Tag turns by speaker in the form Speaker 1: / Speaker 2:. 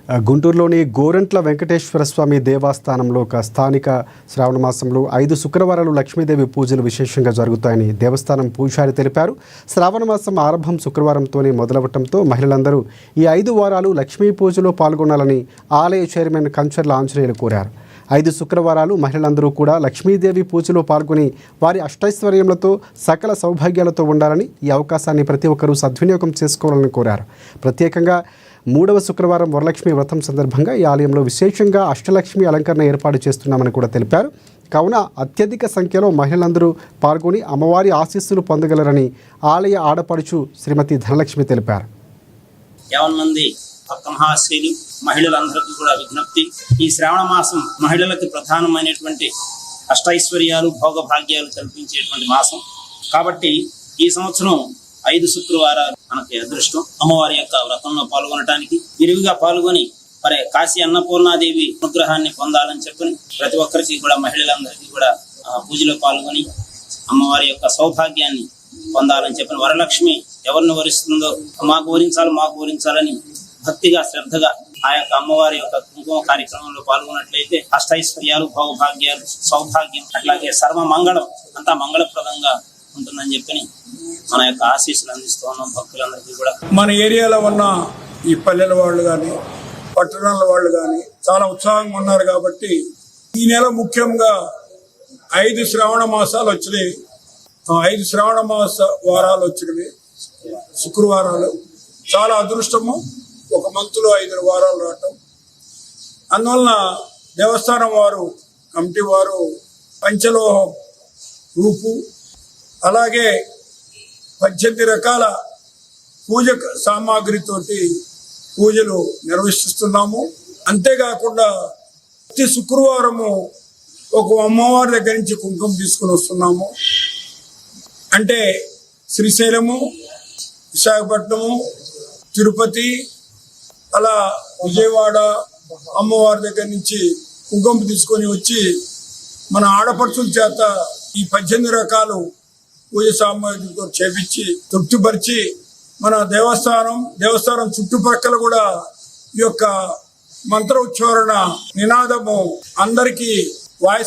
Speaker 1: గుంటూరులోని గోరంట్ల వెంకటేశ్వర స్వామి దేవస్థానంలో ఒక స్థానిక శ్రావణ మాసంలో 5 శుక్రవారాలు లక్ష్మీదేవి పూజలు విశేషంగా జరుగుతాయని దేవస్థానం పూజారి తెలిపారు. శ్రావణ మాసం ఆరంభం శుక్రవారంతోనే మొదలవటంతో మహిళలందరూ ఈ 5 వారాలు లక్ష్మీ పూజలో పాల్గొనాలని ఆలయ చైర్మన్ కంచర్ల ఆంజనేయులు కోరారు. 5 శుక్రవారాలు మహిళలందరూ కూడా లక్ష్మీదేవి పూజలో పాల్గొని వారి అష్టైశ్వర్యములతో సకల సౌభాగ్యాలతో ఉండాలని, ఈ అవకాశాన్ని ప్రతి ఒక్కరూ సద్వినియోగం చేసుకోవాలని కోరారు. ప్రత్యేకంగా 3వ శుక్రవారం వరలక్ష్మి వ్రతం సందర్భంగా ఈ ఆలయంలో విశేషంగా అష్టలక్ష్మి అలంకరణ ఏర్పాటు చేస్తున్నామని కూడా తెలిపారు. కావున అత్యధిక సంఖ్యలో మహిళలందరూ పాల్గొని అమ్మవారి ఆశీస్సులు పొందగలరని ఆలయ ఆడపడుచు శ్రీమతి ధనలక్ష్మి తెలిపారు.
Speaker 2: మహాశ్రీలు మహిళలందరికీ కూడా విజ్ఞప్తి, ఈ శ్రావణ మాసం మహిళలకు ప్రధానమైనటువంటి అష్టైశ్వర్యాలు భోగభాగ్యాలు కల్పించేటువంటి మాసం కాబట్టి ఈ సంవత్సరం 5 శుక్రవారాలు మనకి అదృష్టం. అమ్మవారి యొక్క వ్రతంలో పాల్గొనడానికి విరివిగా పాల్గొని మరి కాశీ అన్నపూర్ణాదేవి అనుగ్రహాన్ని పొందాలని చెప్పని ప్రతి ఒక్కరికి కూడా మహిళలందరికీ కూడా పూజలో పాల్గొని అమ్మవారి యొక్క సౌభాగ్యాన్ని పొందాలని చెప్పని, వరలక్ష్మి ఎవరిని వరిస్తుందో మాకు వరించాలని భక్తిగా శ్రద్ధగా ఆ యొక్క అమ్మవారి యొక్క కుంకుమ కార్యక్రమంలో పాల్గొన్నట్లయితే అష్టైశ్వర్యాలు భోగభాగ్యాలు సౌభాగ్యం అట్లాగే సర్వ మంగళం అంతా మంగళప్రదంగా ఉంటుందని చెప్పని మన యొక్క ఆశీస్సులు అందిస్తూ ఉన్నాం భక్తులందరికీ కూడా.
Speaker 3: మన ఏరియాలో ఉన్న ఈ పల్లెల వాళ్ళు కానీ పట్టణాల వాళ్ళు కానీ చాలా ఉత్సాహంగా ఉన్నారు కాబట్టి ఈ నెల ముఖ్యంగా 5 శ్రావణ మాసాలు వచ్చినాయి. 5 శ్రావణ మాస వారాలు వచ్చినవి శుక్రవారాలు చాలా అదృష్టము. ఒక మంత్లో 5 వారాలు రావటం, అందువలన దేవస్థానం వారు కమిటీ వారు పంచలోహం రూపు అలాగే 18 రకాల పూజ సామాగ్రితోటి పూజలు నిర్వహిస్తున్నాము. అంతేకాకుండా ప్రతి శుక్రవారము ఒక అమ్మవారి దగ్గర నుంచి కుంకుమ తీసుకుని వస్తున్నాము. అంటే శ్రీశైలము, విశాఖపట్నము, తిరుపతి, అలా విజయవాడ అమ్మవారి దగ్గర నుంచి కుంకుమ తీసుకొని వచ్చి మన ఆడపడుచుల చేత ఈ 18 రకాలు పూజ సామాగ్రితో చేపించి తృప్తిపరిచి మన దేవస్థానం చుట్టుపక్కల కూడా ఈ యొక్క మంత్ర ఉచ్చారణ నినాదము అందరికీ వాయిస్